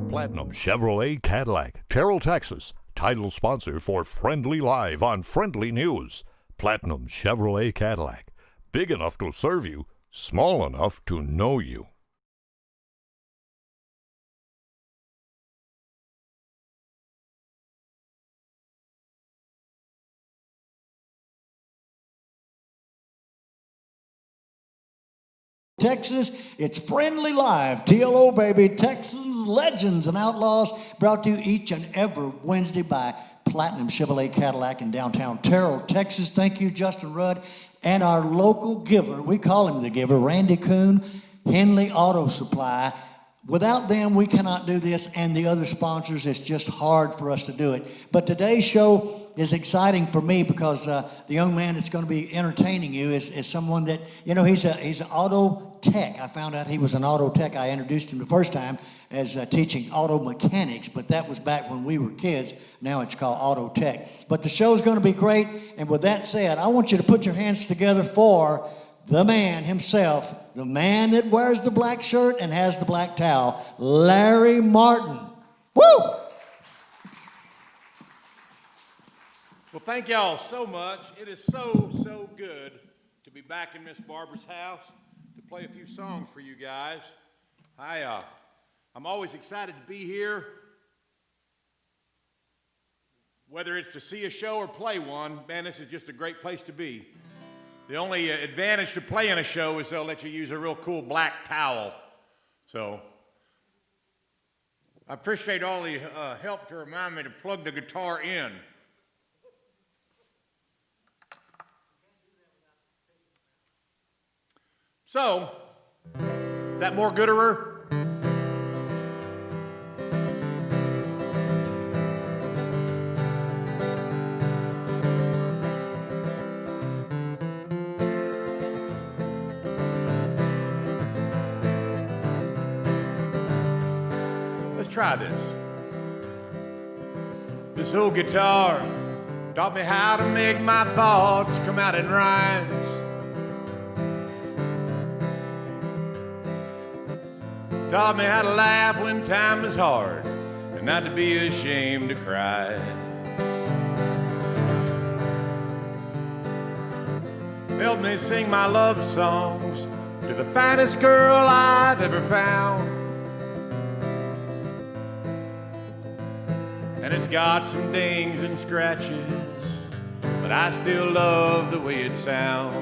Platinum Chevrolet Cadillac, Terrell, Texas. Title sponsor for Friendly Live on Friendly News. Platinum Chevrolet Cadillac. Big enough to serve you, small enough to know you. Texas, it's Friendly Live, TLO baby, Texans, legends, and outlaws, brought to you each and every Wednesday by Platinum Chevrolet Cadillac in downtown Terrell, Texas. Thank you, Justin Rudd, and our local giver, we call him the giver, Randy Kuhn, Henley Auto Supply. Without them, we cannot do this, and the other sponsors, it's just hard for us to do it. But today's show is exciting for me because the young man that's going to be entertaining you is someone that, you know, he's an auto tech. I found out he was an auto tech. I introduced him the first time as teaching auto mechanics, but that was back when we were kids. Now it's called auto tech. But the show's going to be great, and with that said, I want you to put your hands together for the man himself, the man that wears the black shirt and has the black towel, Larry Martin. Woo! Well, thank y'all so much. It is so good to be back in Miss Barbara's house to play a few songs for you guys. I'm always excited to be here. Whether it's to see a show or play one, man, this is just a great place to be. The only advantage to playing a show is they'll let you use a real cool black towel. So I appreciate all the help to remind me to plug the guitar in. So, is that more gooderer? Let's try this. This old guitar taught me how to make my thoughts come out in rhymes. Taught me how to laugh when time is hard and not to be ashamed to cry. Helped me sing my love songs to the finest girl I've ever found. And it's got some dings and scratches, but I still love the way it sounds.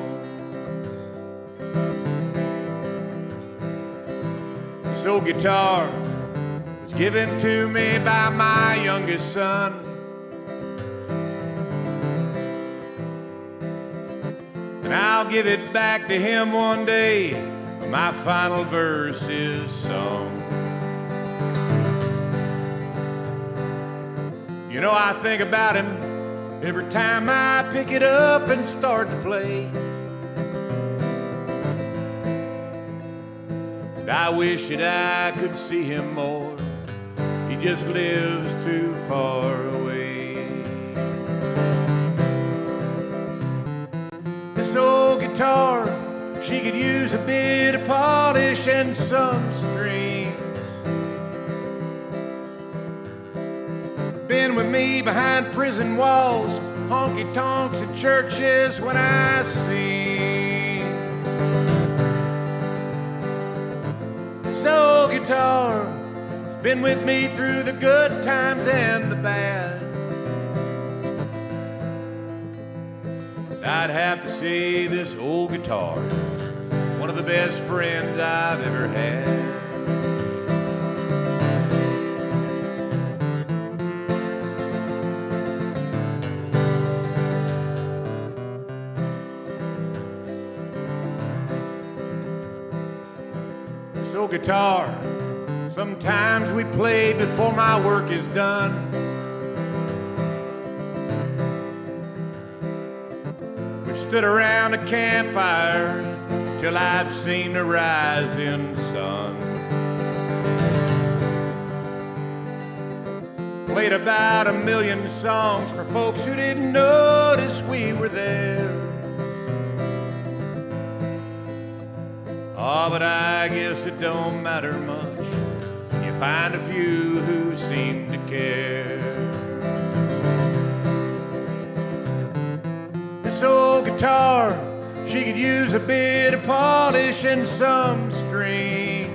This old guitar was given to me by my youngest son. And I'll give it back to him one day when my final verse is sung. You know, I think about him every time I pick it up and start to play. And I wish that I could see him more. He just lives too far away. This old guitar, she could use a bit of polish and some strings. Been with me behind prison walls, honky-tonks at churches when I sing. This old guitar has been with me through the good times and the bad. I'd have to say this old guitar is one of the best friends I've ever had. This old guitar, sometimes we play before my work is done. We've stood around a campfire till I've seen the rising sun. Played about 1,000,000 songs for folks who didn't notice we were there. Oh, but I guess it don't matter much when you find a few who seem to care. This old guitar, she could use a bit of polish and some strings.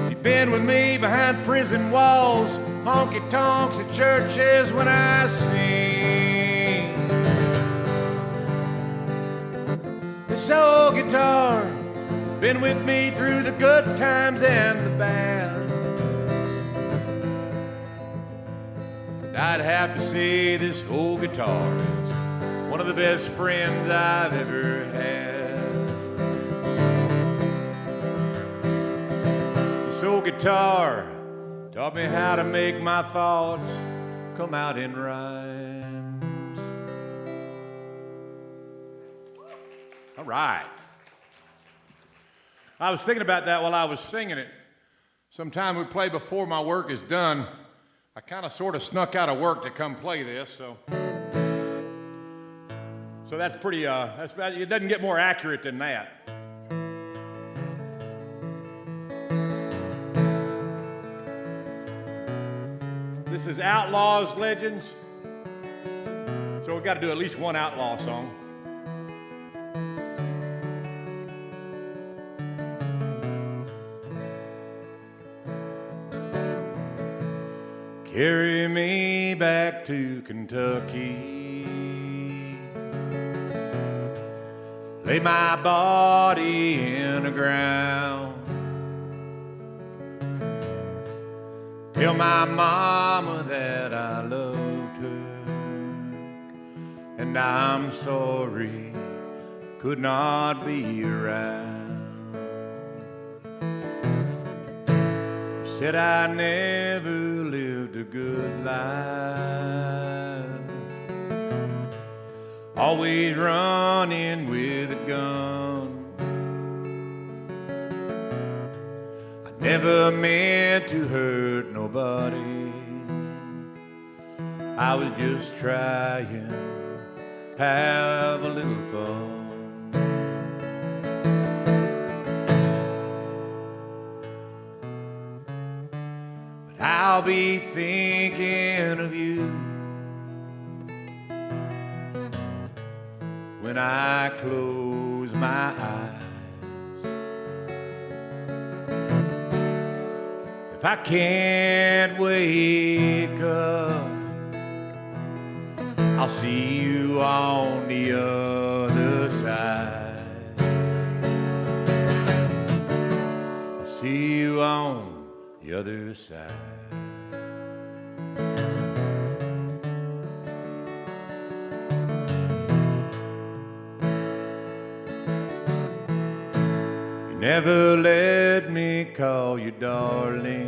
She's been with me behind prison walls, honky tonks at churches when I sing. This old guitar, been with me through the good times and the bad. I'd have to say this old guitar is one of the best friends I've ever had. This old guitar taught me how to make my thoughts come out in rhymes. All right. I was thinking about that while I was singing it. Sometime we play before my work is done. I kind of sort of snuck out of work to come play this, so that's pretty, it doesn't get more accurate than that. This is Outlaws, Legends. So we've got to do at least one outlaw song. Carry me back to Kentucky. Lay my body in the ground. Tell my mama that I loved her, and I'm sorry could not be around. Said I never lived a good life, always running with a gun. I never meant to hurt nobody, I was just trying to have a little fun. I'll be thinking of you when I close my eyes. If I can't wake up, I'll see you on the other side. I'll see you on the other side. Never let me call you darling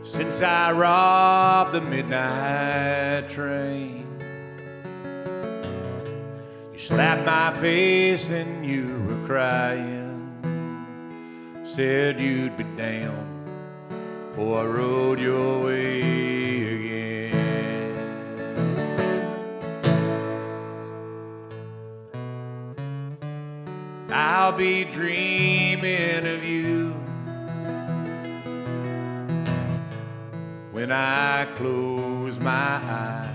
since I robbed the midnight train. You slapped my face and you were crying, said you'd be down before I rode your way again. I'll be dreaming of you when I close my eyes.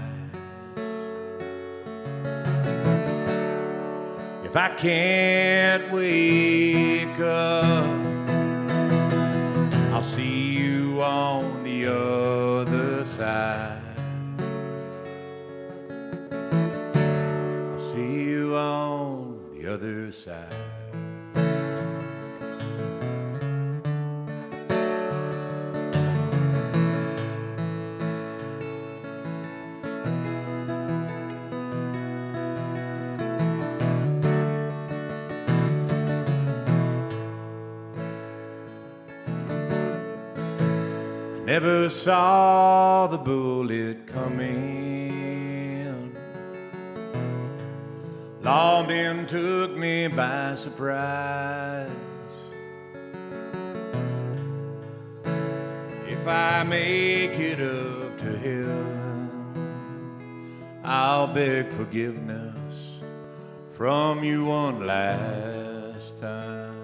If I can't wake up, I'll see you on the other side. I'll see you on the other side. Never saw the bullet coming. Longing took me by surprise. If I make it up to heaven, I'll beg forgiveness from you one last time.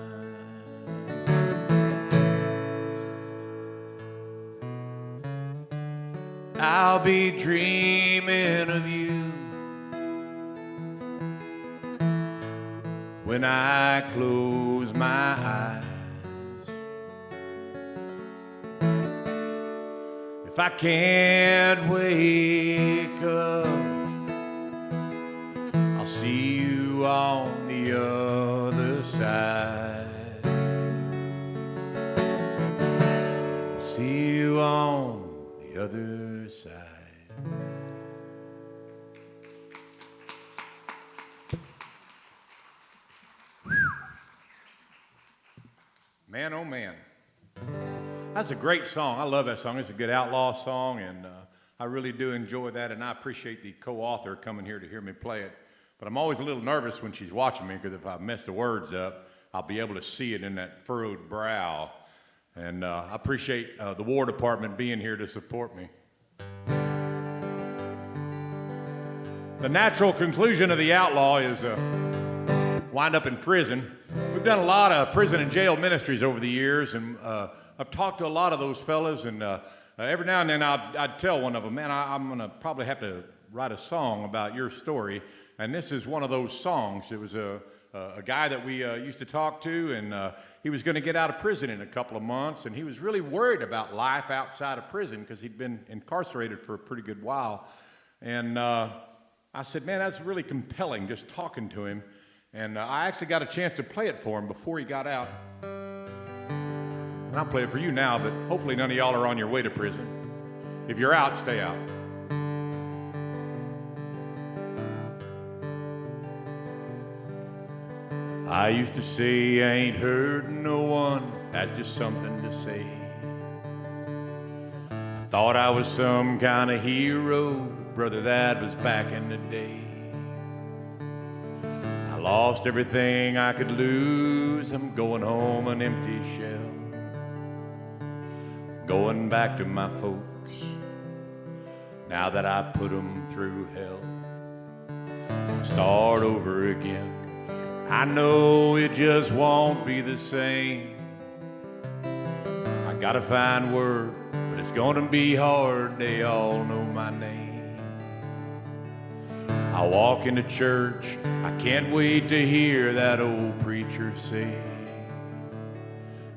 I'll be dreaming of you when I close my eyes. If I can't wake up, I'll see you on the other side. I'll see you on the other side. Man, oh man. That's a great song. I love that song. It's a good outlaw song, and I really do enjoy that, and I appreciate the co-author coming here to hear me play it. But I'm always a little nervous when she's watching me, because if I mess the words up, I'll be able to see it in that furrowed brow. And I appreciate the War Department being here to support me. The natural conclusion of the outlaw is wind up in prison. We've done a lot of prison and jail ministries over the years, and I've talked to a lot of those fellas, and every now and then I'd tell one of them, man, I'm going to probably have to write a song about your story, and this is one of those songs. It was a guy that we used to talk to, and he was going to get out of prison in a couple of months, and he was really worried about life outside of prison because he'd been incarcerated for a pretty good while. And I said, man, that's really compelling, just talking to him. And I actually got a chance to play it for him before he got out. And I'll play it for you now, but hopefully none of y'all are on your way to prison. If you're out, stay out. I used to say I ain't hurting no one, that's just something to say. I thought I was some kind of hero, brother, that was back in the day. I lost everything I could lose, I'm going home an empty shell. Going back to my folks, now that I put them through hell. Start over again, I know it just won't be the same. I gotta find work, but it's gonna be hard, they all know my name. I walk into church, I can't wait to hear that old preacher say,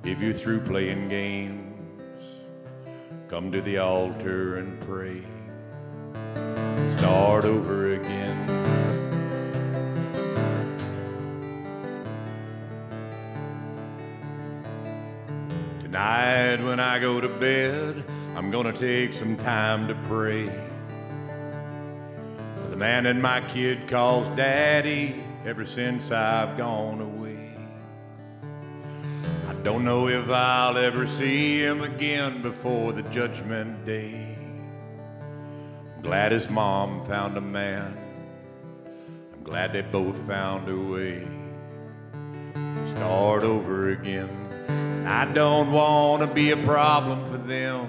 if you're through playing games, come to the altar and pray. Start over again. Tonight when I go to bed, I'm gonna take some time to pray for the man that my kid calls daddy ever since I've gone away. I don't know if I'll ever see him again before the judgment day. I'm glad his mom found a man, I'm glad they both found a way. Start over again. I don't want to be a problem for them.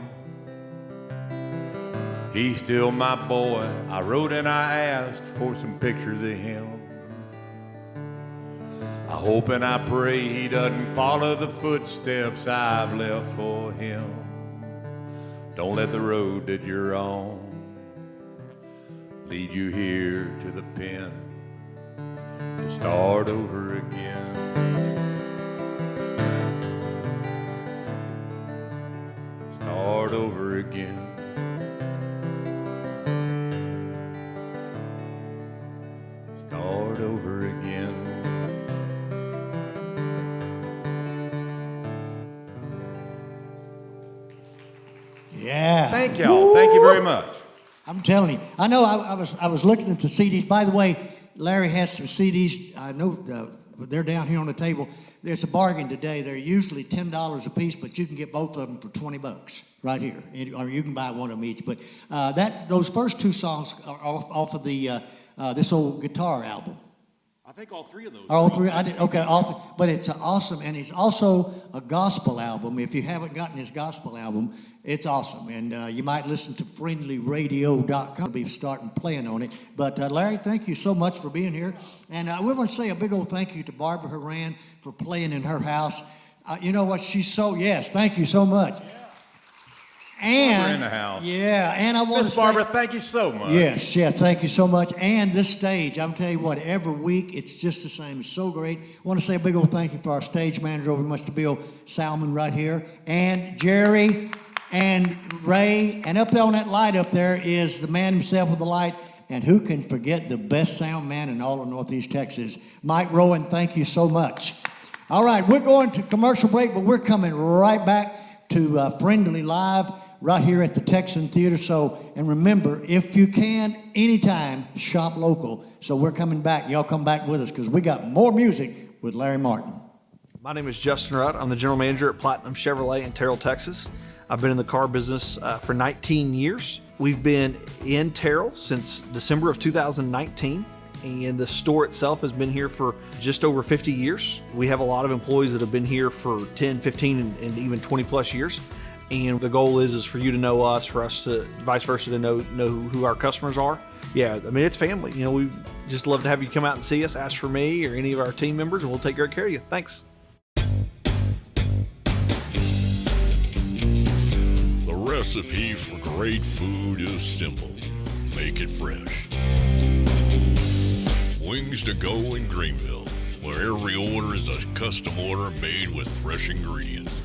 He's still my boy. I wrote and I asked for some pictures of him. I hope and I pray he doesn't follow the footsteps I've left for him. Don't let the road that you're on lead you here to the pen to start over again. Start over again. Start over again. Yeah. Thank y'all. Thank you very much. I'm telling you. I know I was looking at the CDs. By the way, Larry has some CDs. I know they're down here on the table. There's a bargain today. They're usually $10 a piece, but you can get both of them for $20 right here, or you can buy one of them each. But those first two songs are off of the this old guitar album. I think all three of those. All three, I did, okay, all three, but it's awesome, and it's also a gospel album. If you haven't gotten his gospel album, it's awesome, and you might listen to friendlyradio.com. We'll be starting playing on it, but Larry, thank you so much for being here, and we want to say a big old thank you to Barbara Horan for playing in her house. You know what, yes, thank you so much. And in the house. Yeah, and I want to say, Barbara, thank you so much. Yes, yeah, thank you so much. And this stage, I'm telling you what, every week it's just the same. It's so great. I want to say a big old thank you for our stage manager over Mr. Bill Salmon right here, and Jerry and Ray, and up there on that light up there is the man himself with the light. And who can forget the best sound man in all of Northeast Texas, Mike Rowan? Thank you so much. All right, we're going to commercial break, but we're coming right back to Friendly Live right here at the Texan Theater. So, and remember, if you can, anytime, shop local. So we're coming back. Y'all come back with us because we got more music with Larry Martin. My name is Justin Rutt. I'm the general manager at Platinum Chevrolet in Terrell, Texas. I've been in the car business for 19 years. We've been in Terrell since December of 2019. And the store itself has been here for just over 50 years. We have a lot of employees that have been here for 10, 15, and even 20 plus years. And the goal is for you to know us, for us to, vice versa, to know who our customers are. Yeah, I mean, it's family. You know, we just love to have you come out and see us, ask for me or any of our team members, and we'll take great care of you. Thanks. The recipe for great food is simple. Make it fresh. Wings to Go in Greenville, where every order is a custom order made with fresh ingredients.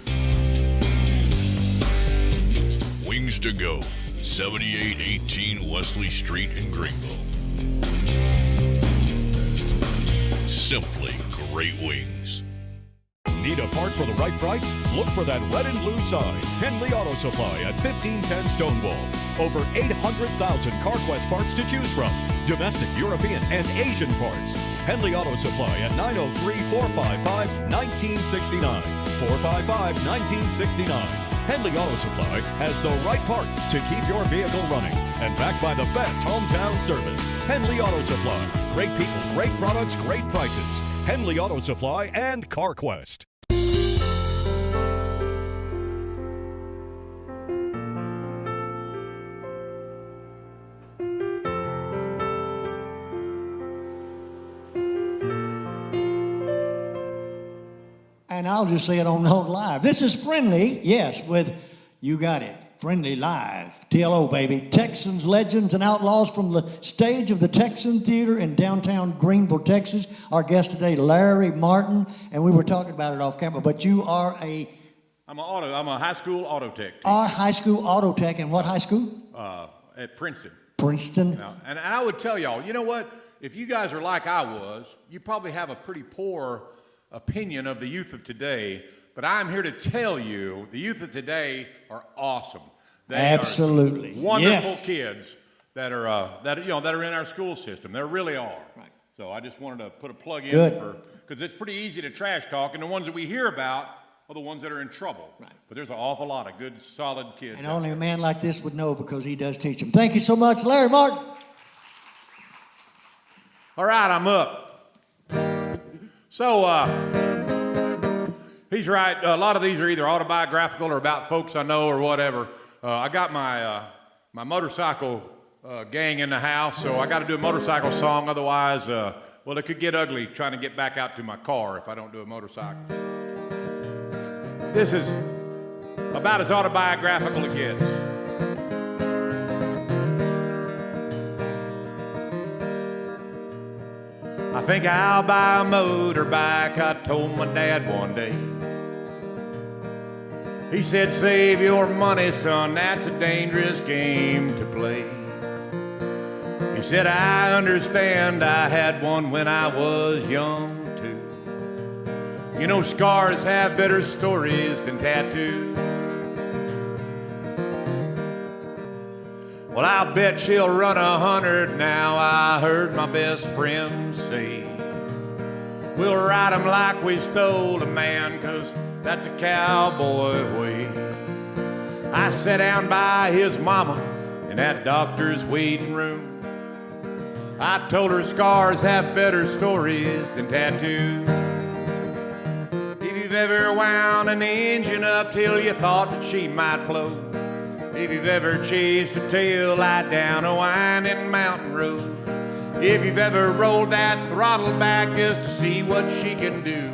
Wings to Go, 7818 Wesley Street in Greenville. Simply great wings. Need a part for the right price? Look for that red and blue sign. Henley Auto Supply at 1510 Stonewall. Over 800,000 CarQuest parts to choose from. Domestic, European, and Asian parts. Henley Auto Supply at 903-455-1969. 455-1969. Henley Auto Supply has the right part to keep your vehicle running. And backed by the best hometown service. Henley Auto Supply. Great people, great products, great prices. Henley Auto Supply and CarQuest. And I'll just say it on live. This is Friendly, yes, with, you got it, Friendly Live. TLO, baby. Texans, legends, and outlaws from the stage of the Texan Theater in downtown Greenville, Texas. Our guest today, Larry Martin, and we were talking about it off camera, but you are I'm a high school auto tech. High school auto tech, and what high school? At Princeton. Princeton. And I would tell y'all, you know what? If you guys are like I was, you probably have a pretty poor opinion of the youth of today, but I'm here to tell you the youth of today are awesome. They Absolutely. are wonderful Yes. kids that are that are in our school system. They really are. Right. So I just wanted to put a plug in Good. because it's pretty easy to trash talk, and the ones that we hear about are the ones that are in trouble. Right. But there's an awful lot of good, solid kids. And out only there. a man like this would know because he does teach them. Thank you so much, Larry Martin. All right, I'm up. So, he's right. A lot of these are either autobiographical or about folks I know or whatever. I got my motorcycle gang in the house, so I got to do a motorcycle song. Otherwise, well, it could get ugly trying to get back out to my car if I don't do a motorcycle. This is about as autobiographical as it gets. I think I'll buy a motorbike, I told my dad one day. He said, save your money, son, that's a dangerous game to play. He said, I understand, I had one when I was young too. You know, scars have better stories than tattoos. Well, I'll bet she'll run 100 now, I heard my best friend say. We'll ride 'em like we stole a man, 'cause that's a cowboy way. I sat down by his mama in that doctor's waiting room. I told her scars have better stories than tattoos. If you've ever wound an engine up till you thought that she might blow, if you've ever chased a tail light down a winding mountain road, if you've ever rolled that throttle back just to see what she can do,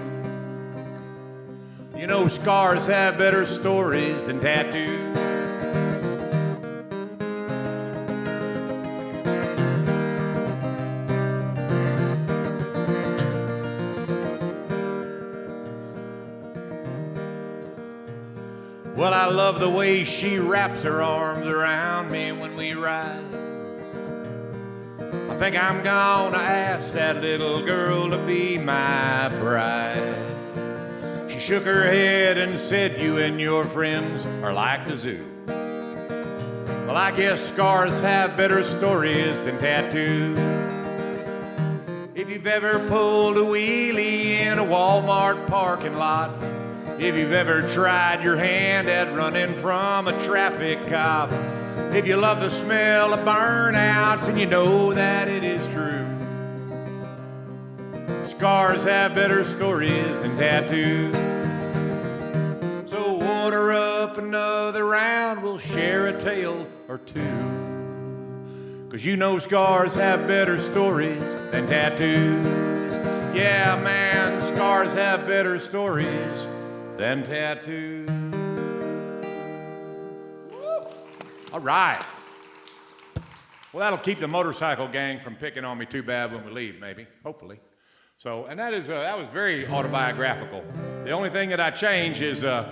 you know scars have better stories than tattoos. Well, I love the way she wraps her arms around me when we ride. I think I'm gonna ask that little girl to be my bride. She shook her head and said, you and your friends are like the zoo. Well, I guess scars have better stories than tattoos. If you've ever pulled a wheelie in a Walmart parking lot, if you've ever tried your hand at running from a traffic cop, if you love the smell of burnouts and you know that it is true, scars have better stories than tattoos. So order up another round, we'll share a tale or two, 'cause you know scars have better stories than tattoos. Yeah, man, scars have better stories than tattoos. All right. Well, that'll keep the motorcycle gang from picking on me too bad when we leave, maybe, hopefully. So, and that was very autobiographical. The only thing that I changed is the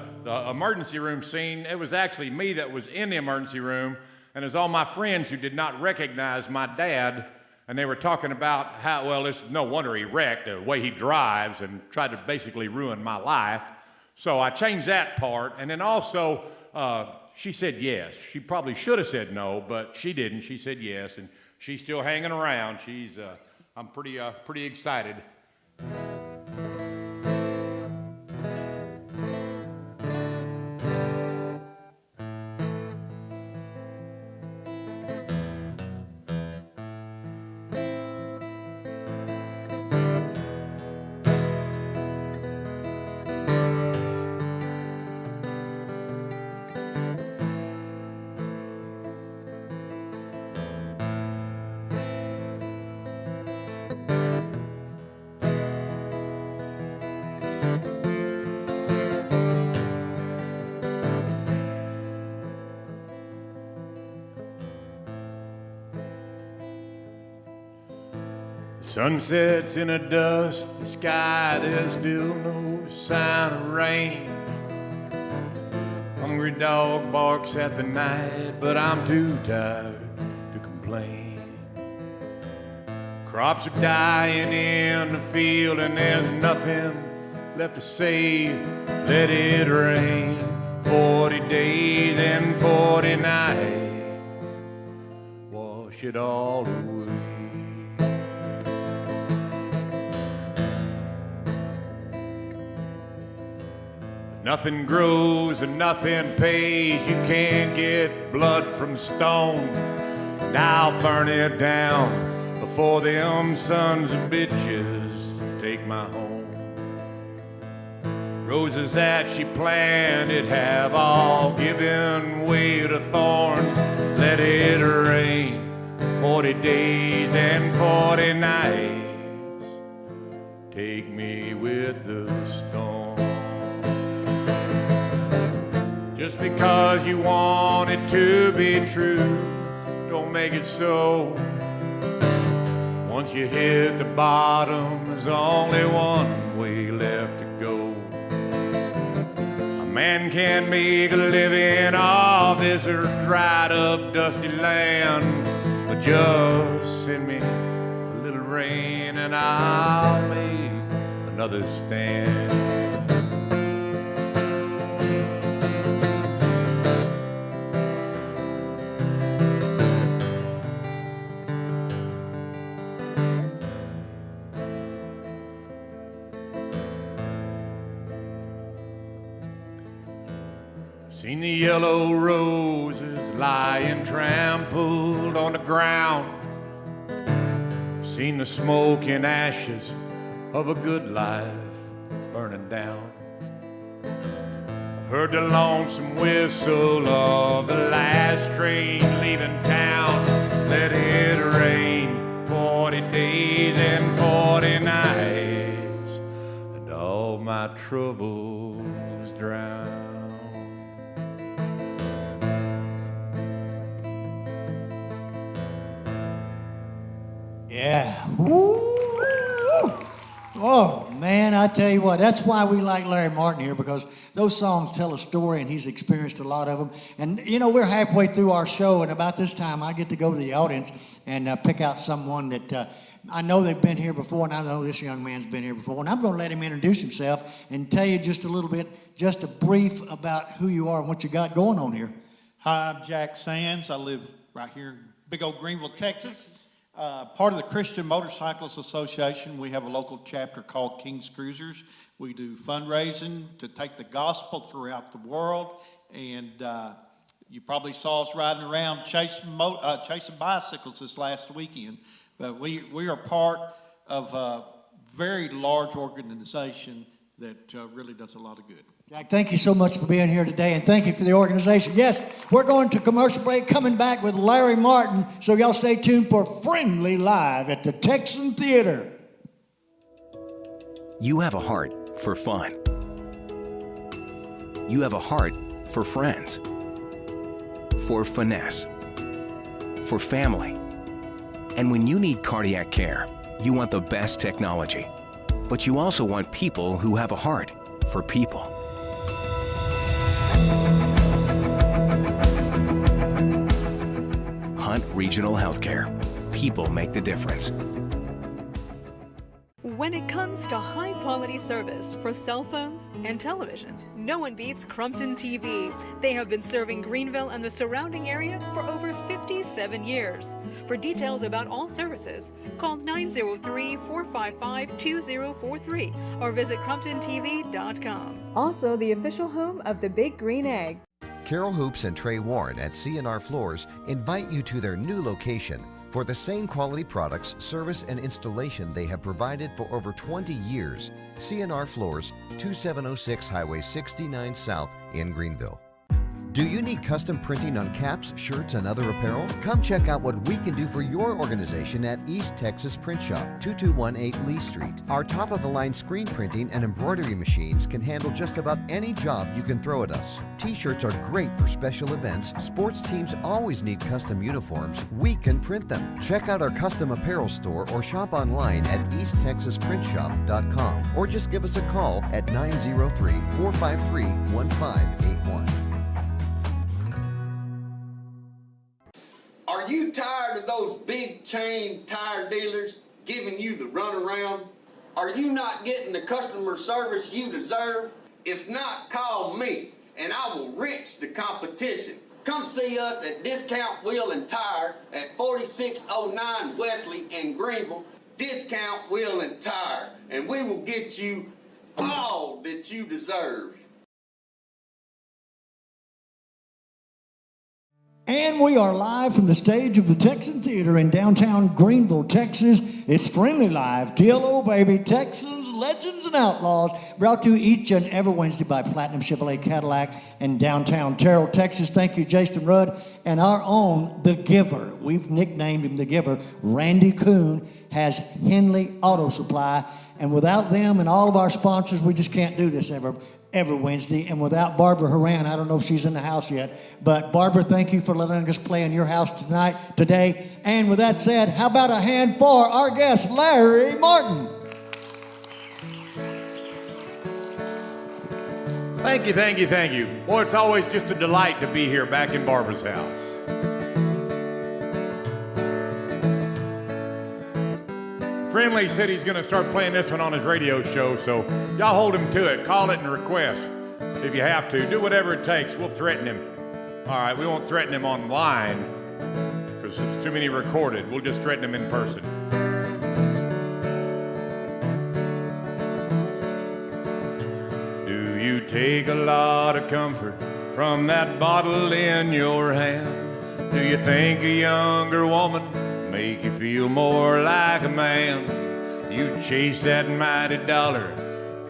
emergency room scene. It was actually me that was in the emergency room, and it was all my friends who did not recognize my dad, and they were talking about how, well, it's no wonder he wrecked, the way he drives, and tried to basically ruin my life. So I changed that part, and then also she said yes. She probably should have said no, but she didn't. She said yes, and she's still hanging around. I'm pretty excited. Sunsets in a dusty sky, there's still no sign of rain. Hungry dog barks at the night, but I'm too tired to complain. Crops are dying in the field and there's nothing left to say. Let it rain 40 days and 40 nights, wash it all away. Nothing grows and nothing pays. You can't get blood from stone. And I'll burn it down before them sons of bitches take my home. Roses that she planted have all given way to thorns. Let it rain 40 days and 40 nights. Take me with the storm. Just because you want it to be true, don't make it so. Once you hit the bottom, there's only one way left to go. A man can't make a living off this dried up, dusty land, but just send me a little rain and I'll make another stand. Seen the yellow roses lying trampled on the ground. Seen the smoke and ashes of a good life burning down. I've heard the lonesome whistle of the last train leaving town. Let it rain 40 days and 40 nights, and all my troubles drown. Yeah. Woo! Oh, man, I tell you what, that's why we like Larry Martin here, because those songs tell a story, and he's experienced a lot of them. And, you know, we're halfway through our show, and about this time, I get to go to the audience and pick out someone that I know they've been here before, and I know this young man's been here before, and I'm going to let him introduce himself and tell you just a little bit, just a brief about who you are and what you got going on here. Hi, I'm Jack Sands. I live right here in big old Greenville, Texas. Part of the Christian Motorcyclists Association. We have a local chapter called King's Cruisers. We do fundraising to take the gospel throughout the world. And you probably saw us riding around chasing bicycles this last weekend. But we are part of a very large organization that really does a lot of good. Jack, thank you so much for being here today, and thank you for the organization. Yes, we're going to commercial break, coming back with Larry Martin, so y'all stay tuned for Friendly Live at the Texan Theater. You have a heart for fun. You have a heart for friends, for finesse, for family. And when you need cardiac care, you want the best technology. But you also want people who have a heart for people. Hunt Regional Healthcare. People make the difference. When it comes to high-quality service for cell phones and televisions, no one beats Crumpton TV. They have been serving Greenville and the surrounding area for over 57 years. For details about all services, call 903-455-2043 or visit CrumptonTV.com. Also, the official home of the Big Green Egg. Carol Hoops and Trey Warren at C&R Floors invite you to their new location for the same quality products, service, and installation they have provided for over 20 years. C&R Floors, 2706 Highway 69 South in Greenville. Do you need custom printing on caps, shirts, and other apparel? Come check out what we can do for your organization at East Texas Print Shop, 2218 Lee Street. Our top-of-the-line screen printing and embroidery machines can handle just about any job you can throw at us. T-shirts are great for special events. Sports teams always need custom uniforms. We can print them. Check out our custom apparel store or shop online at easttexasprintshop.com or just give us a call at 903-453-1581. Are you tired of those big chain tire dealers giving you the runaround? Are you not getting the customer service you deserve? If not, call me and I will wrench the competition. Come see us at Discount Wheel and Tire at 4609 Wesley in Greenville. Discount Wheel and Tire, and we will get you all that you deserve. And we are live from the stage of the Texan Theater in downtown Greenville, Texas. It's Friendly Live, TLO, baby, Texans, Legends, and Outlaws, brought to you each and every Wednesday by Platinum Chevrolet Cadillac in downtown Terrell, Texas. Thank you, Jason Rudd, and our own The Giver. We've nicknamed him The Giver. Randy Kuhn has Henley Auto Supply, and without them and all of our sponsors, we just can't do this every Wednesday. And without Barbara Horan, I don't know if she's in the house yet, but Barbara, thank you for letting us play in your house today. And with that said, how about a hand for our guest, Larry Martin? Thank you, thank you, thank you. Boy, it's always just a delight to be here back in Barbara's house. Friendlee said he's going to start playing this one on his radio show, so y'all hold him to it. Call it and request if you have to. Do whatever it takes. We'll threaten him. All right, we won't threaten him online because there's too many recorded. We'll just threaten him in person. Do you take a lot of comfort from that bottle in your hand? Do you think a younger woman make you feel more like a man. You chase that mighty dollar,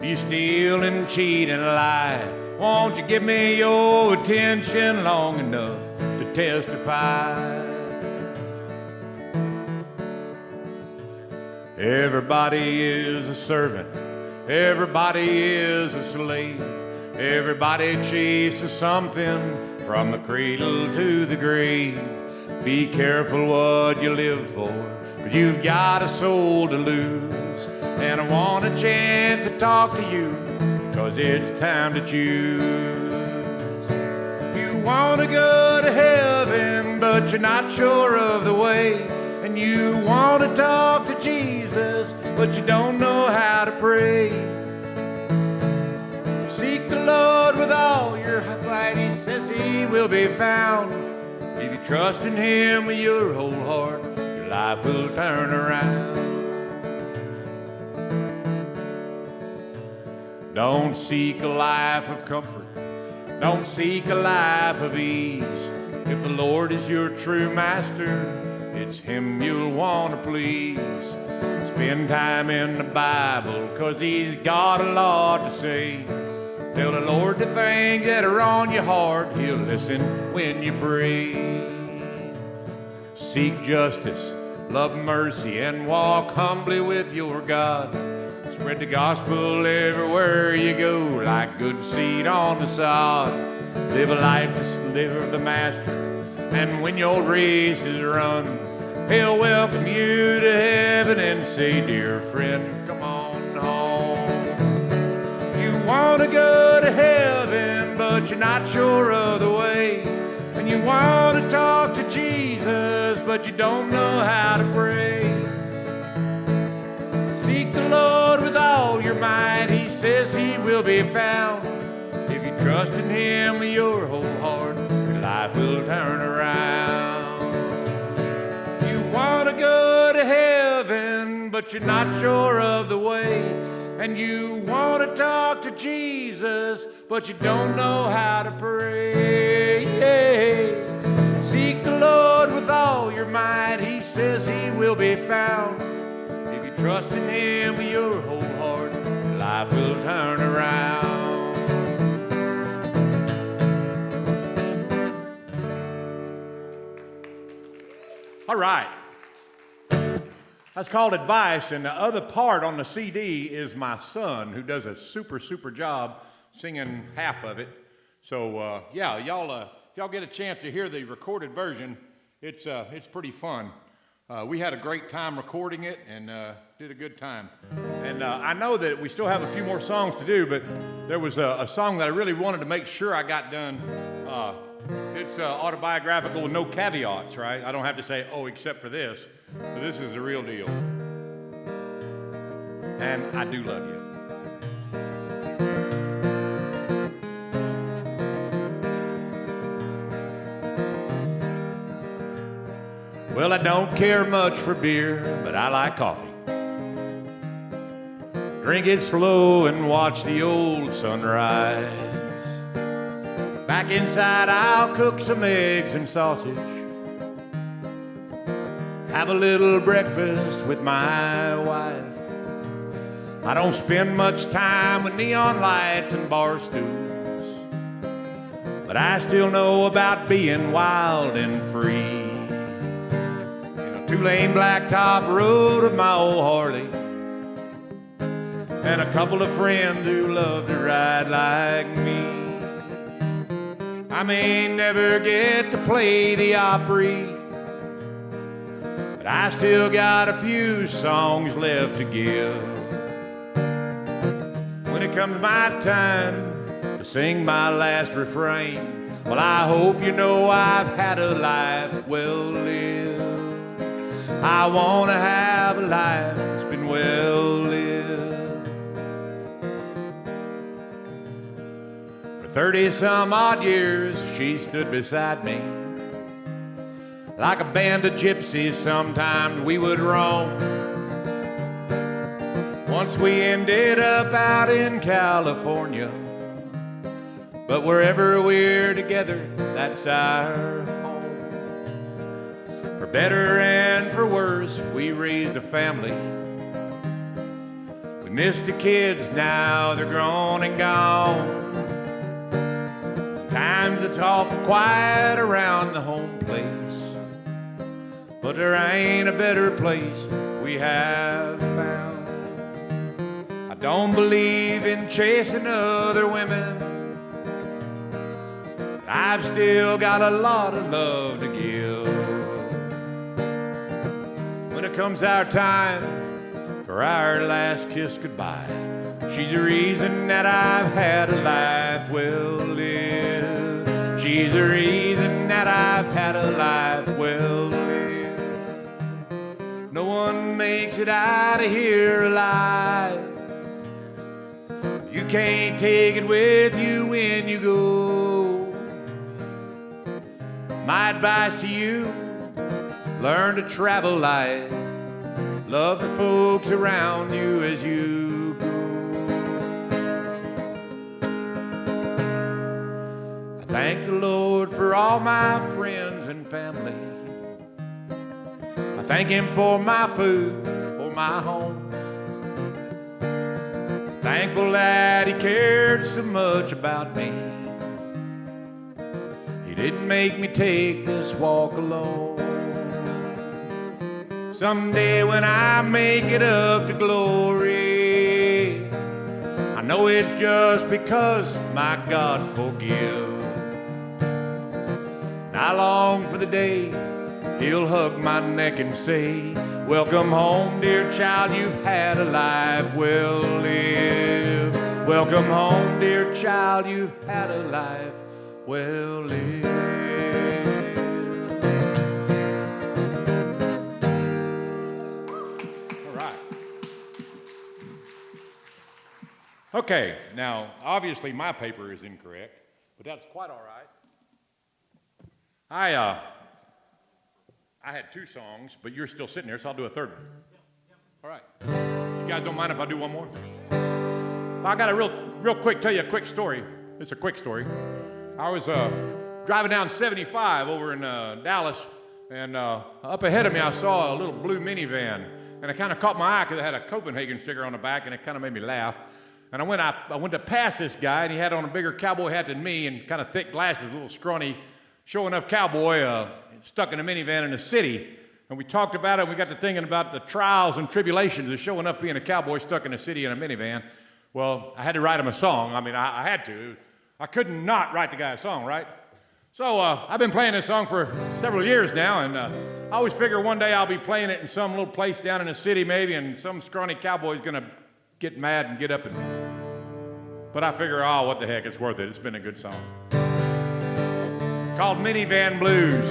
you steal and cheat and lie. Won't you give me your attention long enough to testify? Everybody is a servant, everybody is a slave. Everybody chases something from the cradle to the grave. Be careful what you live for, 'cause you've got a soul to lose. And I want a chance to talk to you, 'cause it's time to choose. You want to go to heaven, but you're not sure of the way. And you want to talk to Jesus, but you don't know how to pray. Seek the Lord with all your might, he says he will be found. If you trust in him with your whole heart, your life will turn around. Don't seek a life of comfort, don't seek a life of ease. If the Lord is your true master, it's him you'll want to please. Spend time in the Bible, 'cause he's got a lot to say. Tell the Lord the things that are on your heart, he'll listen when you pray. Seek justice, love mercy, and walk humbly with your God. Spread the gospel everywhere you go, like good seed on the sod. Live a life to serve the master, and when your race is run, he'll welcome you to heaven and say, dear friend, come on home. You want to go to heaven, but you're not sure of the way. And you want to talk to Jesus, but you don't know how to pray. Seek the Lord with all your might, he says he will be found. If you trust in him with your whole heart, your life will turn around. You want to go to heaven, but you're not sure of the way. And you want to talk to Jesus, but you don't know how to pray. Seek the Lord with all your might, he says he will be found. If you trust in him with your whole heart, life will turn around. All right. That's called Advice, and the other part on the CD is my son, who does a super job singing half of it. So, yeah, y'all, if y'all get a chance to hear the recorded version, it's pretty fun. We had a great time recording it and did a good time. And I know that we still have a few more songs to do, but there was a song that I really wanted to make sure I got done. It's autobiographical with no caveats, right? I don't have to say, oh, except for this. But this is the real deal. And I do love you. Well, I don't care much for beer, but I like coffee. Drink it slow and watch the old sunrise. Back inside, I'll cook some eggs and sausage. Have a little breakfast with my wife. I don't spend much time with neon lights and bar stools, but I still know about being wild and free. In a two-lane blacktop road of my old Harley, and a couple of friends who love to ride like me. I may never get to play the Opry, but I still got a few songs left to give. When it comes my time to sing my last refrain, well, I hope you know I've had a life well lived. I want to have a life that's been well lived. For 30-some odd years, she stood beside me. Like a band of gypsies, sometimes we would roam. Once we ended up out in California, but wherever we're together, that's our home. For better and for worse, we raised a family. We miss the kids now, they're grown and gone. Sometimes it's awful quiet around the home place, but there ain't a better place we have found. I don't believe in chasing other women. I've still got a lot of love to give. When it comes our time for our last kiss goodbye, she's the reason that I've had a life well lived. She's the reason that I've had a life well lived. No one makes it out of here alive. You can't take it with you when you go. My advice to you, learn to travel light. Love the folks around you as you go. I thank the Lord for all my friends and family. I thank Him for my food, for my home. Thankful that He cared so much about me. He didn't make me take this walk alone. Someday when I make it up to glory, I know it's just because my God forgives. I long for the day He'll hug my neck and say, welcome home, dear child, you've had a life well lived. Welcome home, dear child, you've had a life well lived. Okay, now, obviously my paper is incorrect, but that's quite all right. I had two songs, but you're still sitting there, so I'll do a third one. All right. You guys don't mind if I do one more? I got to tell you a quick story. It's a quick story. I was driving down 75 over in Dallas, and up ahead of me I saw a little blue minivan, and it kind of caught my eye because it had a Copenhagen sticker on the back, and it kind of made me laugh. And I went to pass this guy, and he had on a bigger cowboy hat than me and kind of thick glasses, a little scrawny, show-enough cowboy stuck in a minivan in the city. And we talked about it, and we got to thinking about the trials and tribulations of showing up being a cowboy stuck in a city in a minivan. Well, I had to write him a song. I mean, I had to. I couldn't not write the guy a song, right? So I've been playing this song for several years now, and I always figure one day I'll be playing it in some little place down in the city maybe, and some scrawny cowboy's going to get mad and get up and... But I figure, oh, what the heck, it's worth it. It's been a good song. Called Minivan Blues.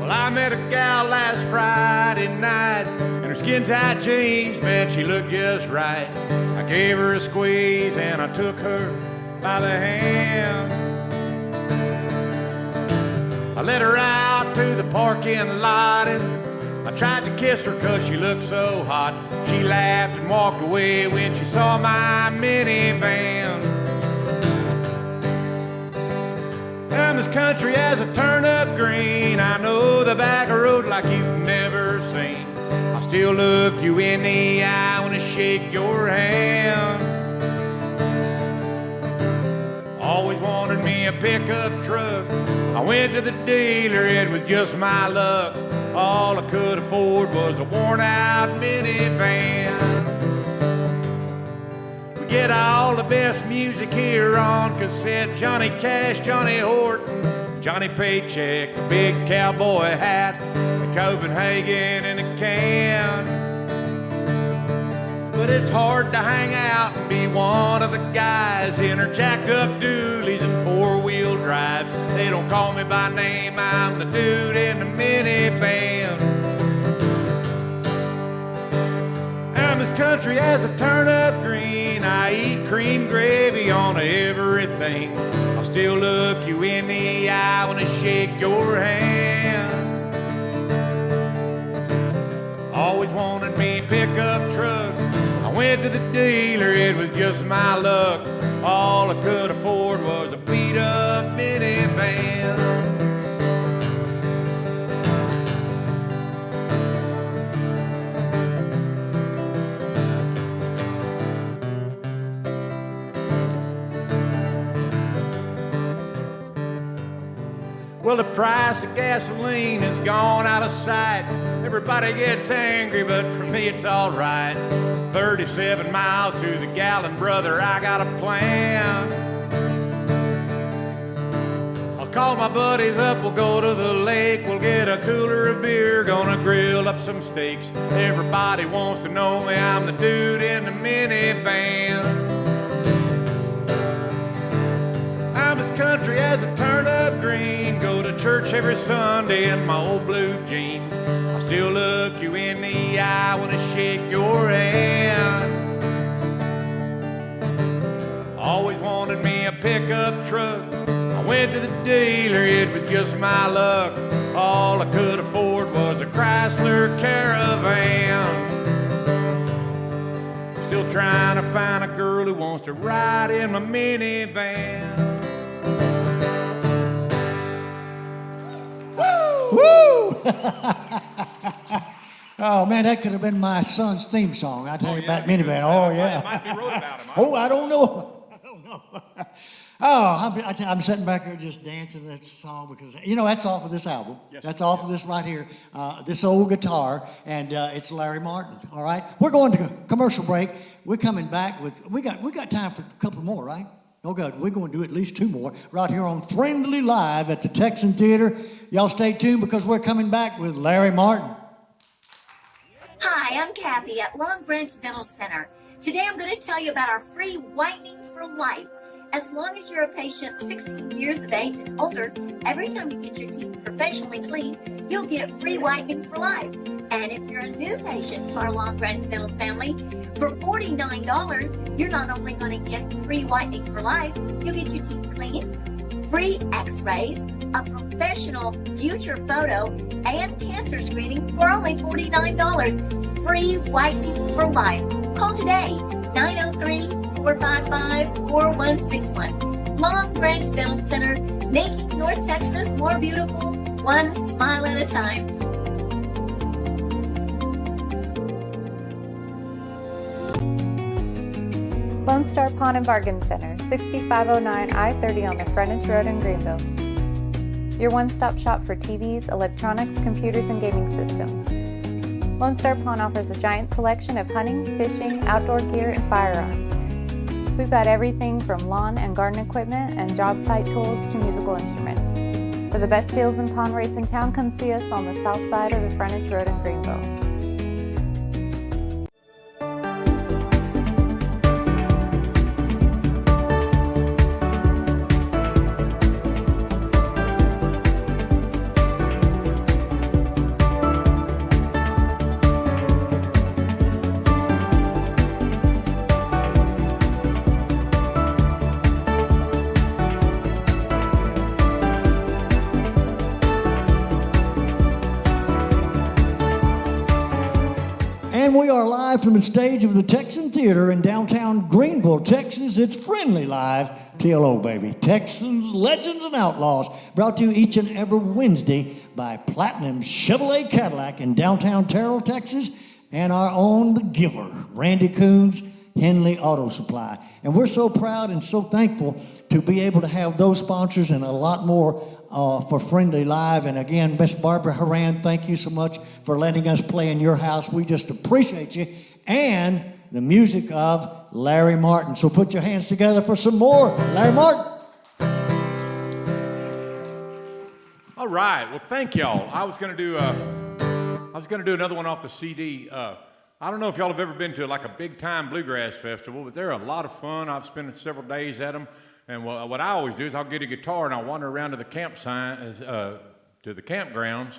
Well, I met a gal last Friday night, and her skin-tight jeans, man, she looked just right. I gave her a squeeze, and I took her by the hand. I let her out to the parking lot, and I tried to kiss her 'cause she looked so hot. She laughed and walked away when she saw my minivan. And this country has a turnip green. I know the back road like you've never seen. I still look you in the eye when I shake your hand. Always wanted me a pickup truck. I went to the dealer, it was just my luck. All I could afford was a worn-out minivan. We get all the best music here on cassette. Johnny Cash, Johnny Horton, Johnny Paycheck, the big cowboy hat, the Copenhagen in a can. But it's hard to hang out and be one of the guys in her jacked-up dualies and four-wheel drives. They don't call me by name, I'm the dude in the minivan. And this country has a turnip green. I eat cream gravy on everything. I'll still look you in the eye when I shake your hand. Always wanted me a pickup truck. I went went to the dealer, it was just my luck. All I could afford was a beat-up minivan. Well, the price of gasoline has gone out of sight. Everybody gets angry, but for me it's all right. 37 miles to the gallon, brother, I got a plan. I'll call my buddies up, we'll go to the lake, we'll get a cooler of beer, gonna grill up some steaks. Everybody wants to know me, I'm the dude in the minivan. I'm as country as a turnip green, go to church every Sunday in my old blue jeans. I still look you in the eye when I shake your hand. Always wanted me a pickup truck. I went to the dealer, it was just my luck. All I could afford was a Chrysler Caravan. Still trying to find a girl who wants to ride in my minivan. Woo! Oh, man, that could have been my son's theme song. I tell you about minivan. Oh, yeah. It might be wrote about him. Oh, I don't know. I don't know. Oh, I'm sitting back here just dancing that song because, you know, that's off of this album. Yes, that's off of this right here, this old guitar, and it's Larry Martin, all right? We're going to a commercial break. We're coming back with, we got time for a couple more, right? Oh, good. We're going to do at least two more right here on Friendly Live at the Texan Theater. Y'all stay tuned because we're coming back with Larry Martin. Hi, I'm Kathy at Long Branch Dental Center. Today I'm going to tell you about our free whitening for life. As long as you're a patient 16 years of age and older, every time you get your teeth professionally cleaned, you'll get free whitening for life. And if you're a new patient to our Long Branch Dental family, for $49, you're not only going to get free whitening for life, you'll get your teeth cleaned, free x-rays, a professional future photo, and cancer screening for only $49. Free whitening for life. Call today, 903-455-4161. Long Branch Dental Center, making North Texas more beautiful, one smile at a time. Lone Star Pawn and Bargain Center, 6509 I-30 on the Frontage Road in Greenville. Your one-stop shop for TVs, electronics, computers, and gaming systems. Lone Star Pawn offers a giant selection of hunting, fishing, outdoor gear, and firearms. We've got everything from lawn and garden equipment and job site tools to musical instruments. For the best deals and pawn rates in town, come see us on the south side of the Frontage Road in Greenville. And we are live from the stage of the Texan Theater in downtown Greenville, Texas. It's Friendly Live, TLO, baby. Texans, Legends, and Outlaws, brought to you each and every Wednesday by Platinum Chevrolet Cadillac in downtown Terrell, Texas, and our own The Giver, Randy Coons, Henley Auto Supply. And we're so proud and so thankful to be able to have those sponsors and a lot more for Friendly Live. And again, Miss Barbara Haran, thank you so much for letting us play in your house. We just appreciate you. And the music of Larry Martin. So put your hands together for some more. Larry Martin. All right. Well, thank y'all. I was going to do another one off the CD. I don't know if y'all have ever been to like a big time bluegrass festival, but they're a lot of fun. I've spent several days at them. And what I always do is I'll get a guitar and I'll wander around to the campgrounds,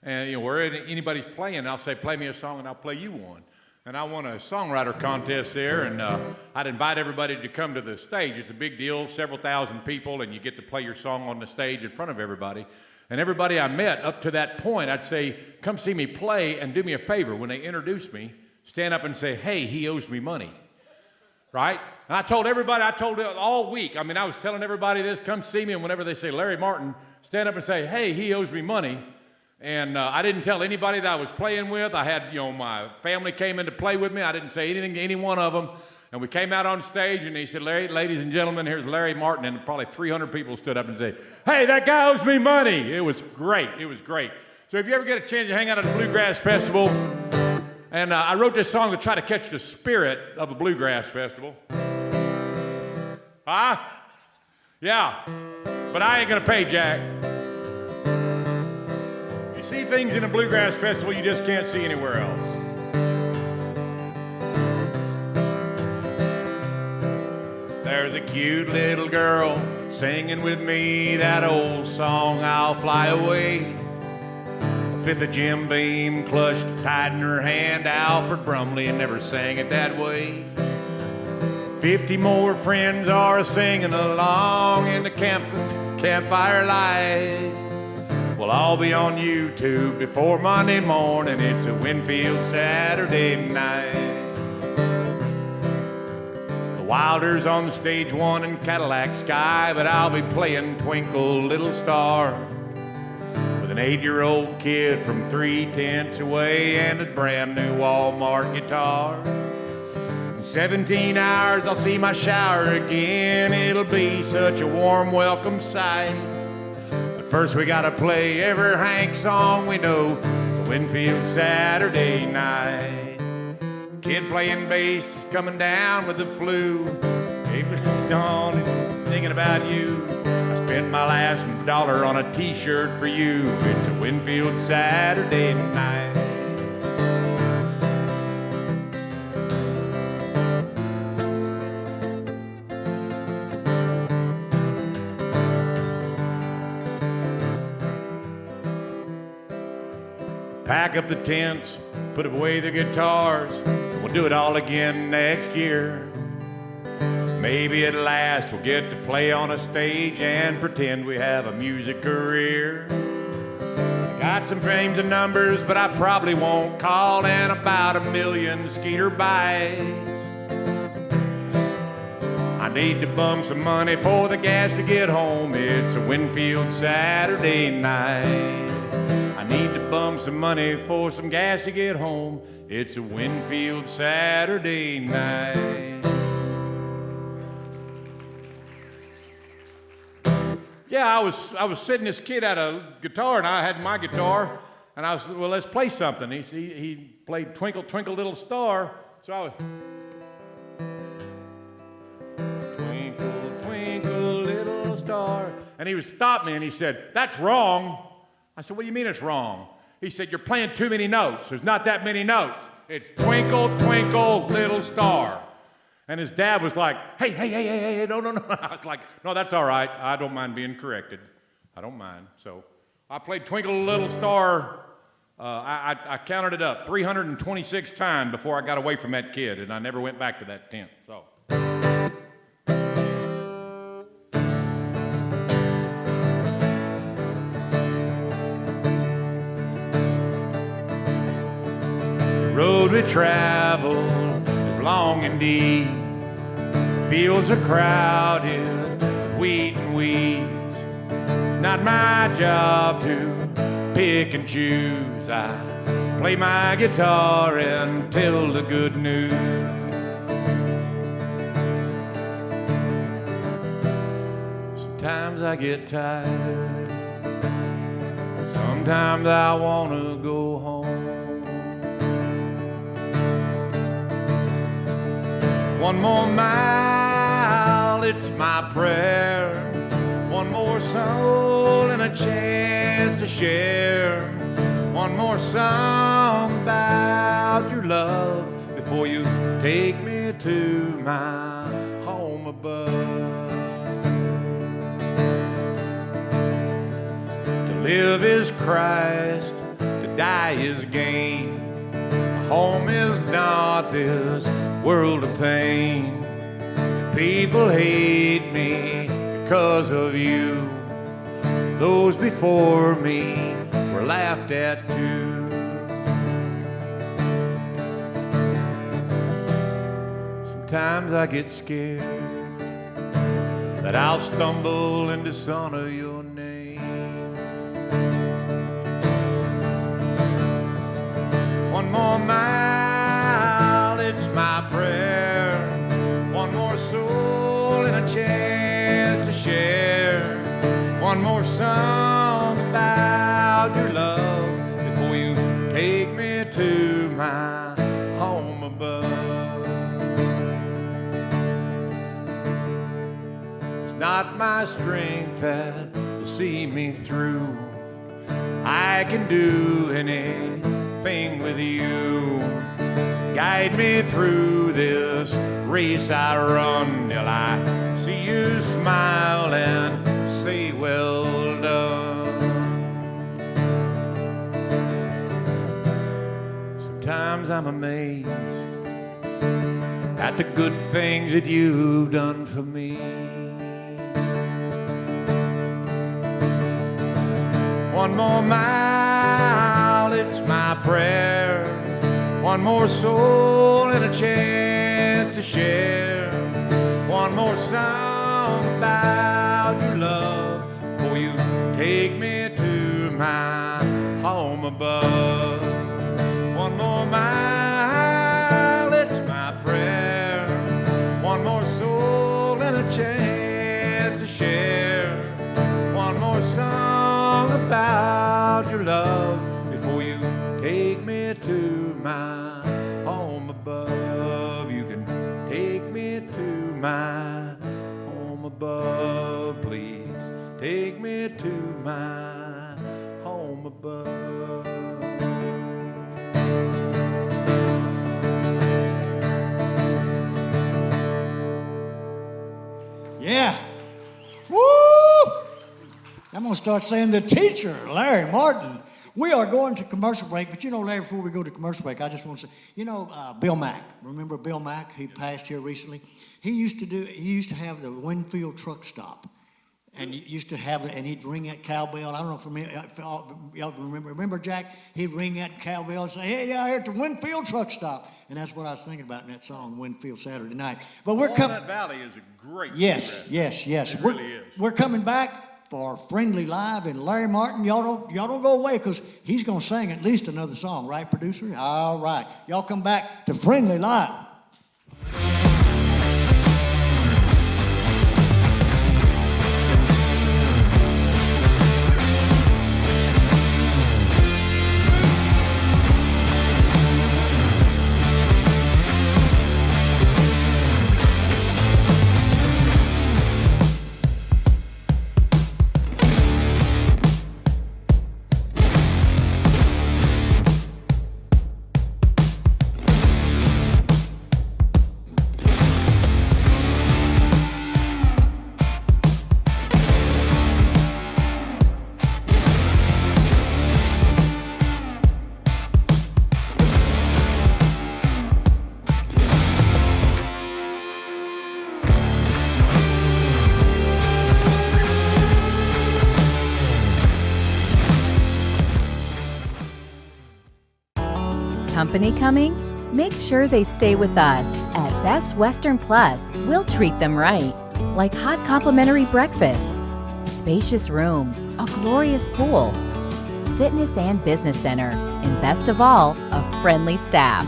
and where anybody's playing, and I'll say, play me a song, and I'll play you one. And I won a songwriter contest there, and I'd invite everybody to come to the stage. It's a big deal, several thousand people, and you get to play your song on the stage in front of everybody. And everybody I met up to that point, I'd say, come see me play and do me a favor. When they introduce me, stand up and say, hey, he owes me money, right? And I told everybody, I told it all week. I mean, I was telling everybody this, come see me, and whenever they say Larry Martin, stand up and say, hey, he owes me money. And I didn't tell anybody that I was playing with. I had, my family came in to play with me. I didn't say anything to any one of them. And we came out on stage, and he said, Larry, ladies and gentlemen, here's Larry Martin. And probably 300 people stood up and said, hey, that guy owes me money. It was great. It was great. So if you ever get a chance to hang out at a Bluegrass Festival, and I wrote this song to try to catch the spirit of a Bluegrass Festival. Huh? Yeah. But I ain't going to pay Jack. You see things in a Bluegrass Festival you just can't see anywhere else. There's a cute little girl singing with me that old song, I'll Fly Away. A fifth of Jim Beam clutched tight in her hand. Alfred Brumley never sang it that way. 50 more friends are singing along in the campfire light. We'll all be on YouTube before Monday morning. It's a Winfield Saturday night. The Wilders on stage one in Cadillac Sky, but I'll be playing Twinkle Little Star with an 8-year-old kid from 3/10 away and a brand new Walmart guitar. In 17 hours I'll see my shower again. It'll be such a warm welcome sight. But first we gotta play every Hank song we know. It's a Winfield Saturday night. Kid playing bass is coming down with the flu. April's dawn and thinking about you. I spent my last dollar on a t-shirt for you. It's a Winfield Saturday night. Pack up the tents, put away the guitars. We'll do it all again next year. Maybe at last we'll get to play on a stage and pretend we have a music career. I got some names and numbers, but I probably won't call, and about 1 million Skeeter buys. I need to bum some money for the gas to get home. It's a Winfield Saturday night. I need to bum some money for some gas to get home. It's a Winfield Saturday night. Yeah, I was sitting this kid at a guitar, and I had my guitar, and I was, well, let's play something. He played Twinkle, Twinkle, Little Star, so I was, Twinkle, Twinkle, Little Star. And he would stop me, and he said, that's wrong. I said, what do you mean it's wrong? He said, you're playing too many notes. There's not that many notes. It's Twinkle, Twinkle, Little Star. And his dad was like, hey, no. I was like, no, that's all right. I don't mind being corrected. I don't mind. So I played Twinkle, Little Star. I counted it up 326 times before I got away from that kid, and I never went back to that tent. So. The road we travel is long indeed. Fields are crowded, wheat and weeds. Not my job to pick and choose. I play my guitar and tell the good news. Sometimes I get tired. Sometimes I want to go home. One more mile, it's my prayer. One more soul and a chance to share. One more song about your love before you take me to my home above. To live is Christ, to die is gain. Home is not this world of pain. People hate me because of you. Those before me were laughed at too. Sometimes I get scared that I'll stumble and dishonor your name. One more mile, it's my prayer. One more soul and a chance to share. One more song about your love before you take me to my home above. It's not my strength that will see me through. I can do anything with you. Guide me through this race I run till I see you smile and say well done. Sometimes I'm amazed at the good things that you've done for me. One more mile, it's my prayer. One more soul and a chance to share. One more song about your love before you take me to my home above. One more mile, it's my prayer. One more soul and a chance to share. One more song about your love before you take me to my home above. You can take me to my home above, please. Take me to my home above. Yeah. Woo! I'm going to start saying the teacher, Larry Martin. We are going to commercial break, but you know, Larry, before we go to commercial break, I just want to say, you know, Bill Mack. Remember Bill Mack? He passed here recently. He used to have the Winfield truck stop, and used to have it, and he'd ring that cowbell. I don't know if y'all remember Jack? He'd ring that cowbell and say, "Hey, y'all here at the Winfield truck stop," and that's what I was thinking about in that song, Winfield Saturday Night. But we're coming. Walnut Valley is a great. Yes. It really is. We're coming back for Friendly Live, and Larry Martin, y'all don't go away, because he's going to sing at least another song, right, producer? All right. Y'all come back to Friendly Live. Company coming? Make sure they stay with us. At Best Western Plus, we'll treat them right. Like hot complimentary breakfast, spacious rooms, a glorious pool, fitness and business center, and best of all, a friendly staff.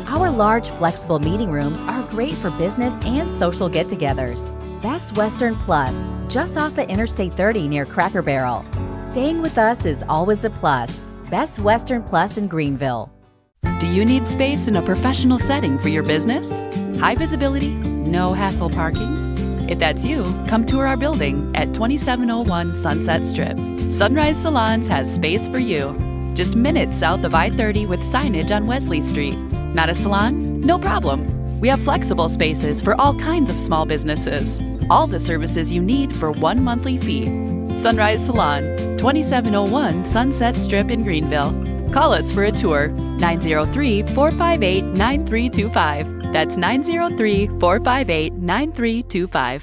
Our large, flexible meeting rooms are great for business and social get-togethers. Best Western Plus, just off of Interstate 30 near Cracker Barrel. Staying with us is always a plus. Best Western Plus in Greenville. Do you need space in a professional setting for your business? High visibility, no hassle parking? If that's you, come tour our building at 2701 Sunset Strip. Sunrise Salons has space for you. Just minutes south of I-30 with signage on Wesley Street. Not a salon? No problem. We have flexible spaces for all kinds of small businesses. All the services you need for one monthly fee. Sunrise Salon, 2701 Sunset Strip in Greenville. Call us for a tour, 903-458-9325. That's 903-458-9325.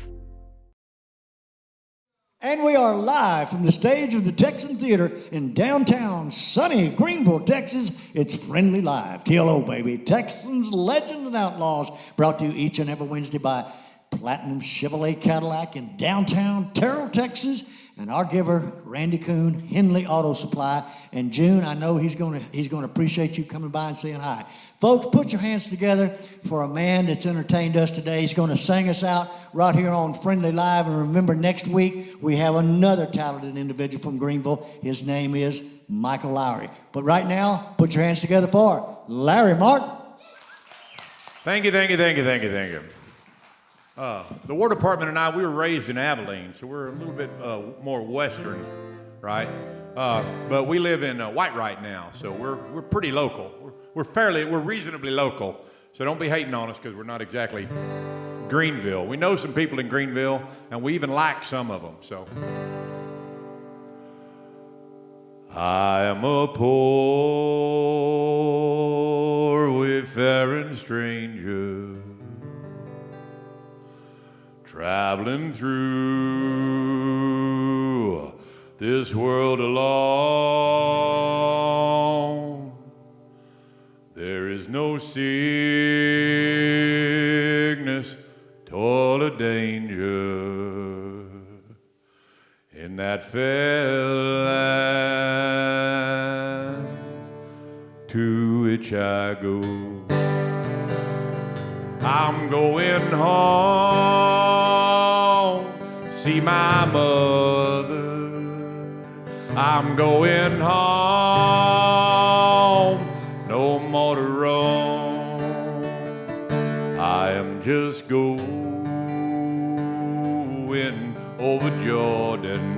And we are live from the stage of the Texan Theater in downtown sunny Greenville, Texas. It's Friendly Live, TLO, baby. Texans, Legends, and Outlaws, brought to you each and every Wednesday by Platinum Chevrolet Cadillac in downtown Terrell, Texas. And our giver, Randy Kuhn, Henley Auto Supply. And June, I know he's gonna appreciate you coming by and saying hi. Folks, put your hands together for a man that's entertained us today. He's going to sing us out right here on Friendly Live. And remember, next week, we have another talented individual from Greenville. His name is Michael Lowry. But right now, put your hands together for Larry Martin. Thank you. The War Department and I, we were raised in Abilene, so we're a little bit more Western, right? But we live in White right now, so we're pretty local. We're reasonably local, so don't be hating on us because we're not exactly Greenville. We know some people in Greenville, and we even like some of them, so. I am a poor wayfaring stranger, traveling through this world alone. There is no sickness, toil, or danger in that fair land to which I go. I'm going home, see my mother. I'm going home, no more to roam. I am just going over Jordan.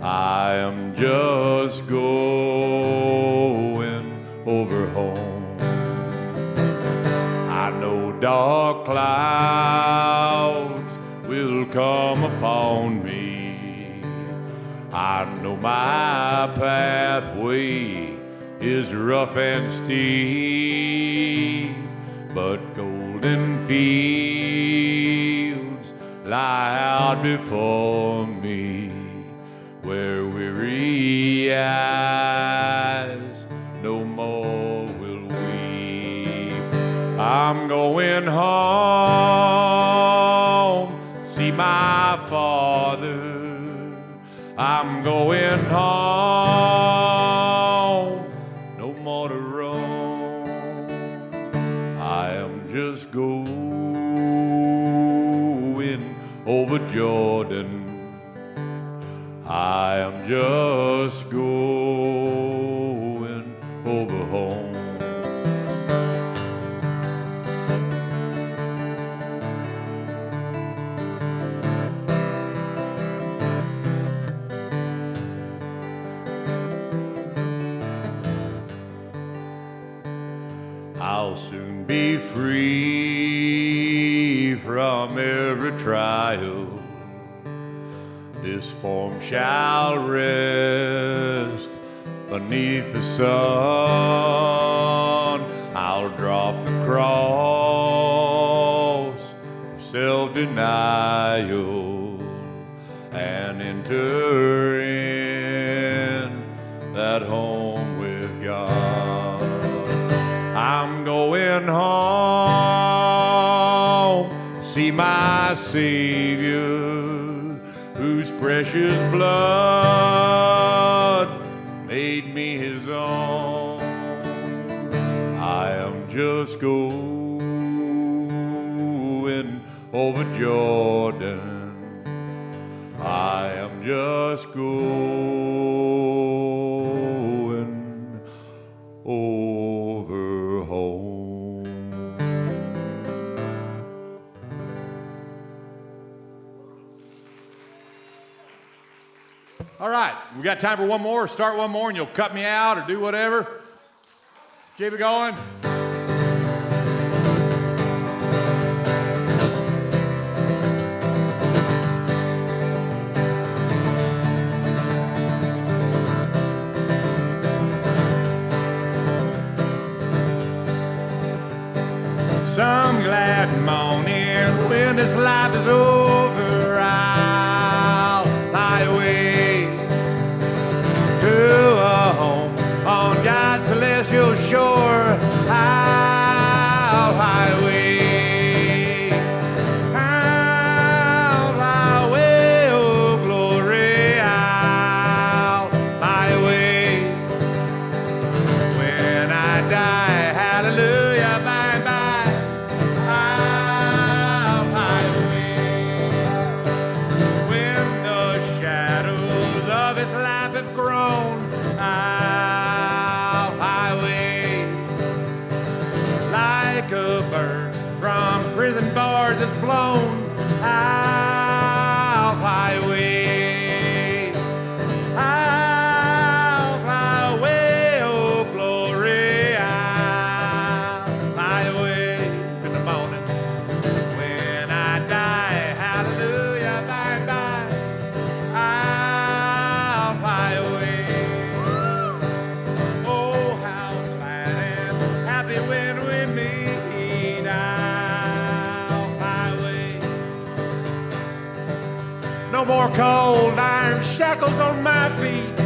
I am just going over home. I know dark clouds will come upon me. I know my pathway is rough and steep, but golden fields lie out before me, where weary eyes no more will weep. I'm going home, see my father. I'm going home, no more to roam. I am just going over Jordan. I am just going over home. I'll soon be free from every trial. This form shall rest beneath the sun. I'll drop the cross of self-denial and enter in that home with God. I'm going home, see my Savior, whose precious blood made me his own. I am just going over Jordan. I am just going over home. All right, we got time for one more. Start one more and you'll cut me out or do whatever. Keep it going. Some glad morning when this life is over, stars that's blown, I'll fly away. I'll fly away, oh glory, I'll fly away in the morning. When I die, hallelujah, bye bye, I'll fly away. Oh, how glad and happy when we meet, I'll fly away. No more cold iron shackles on my feet.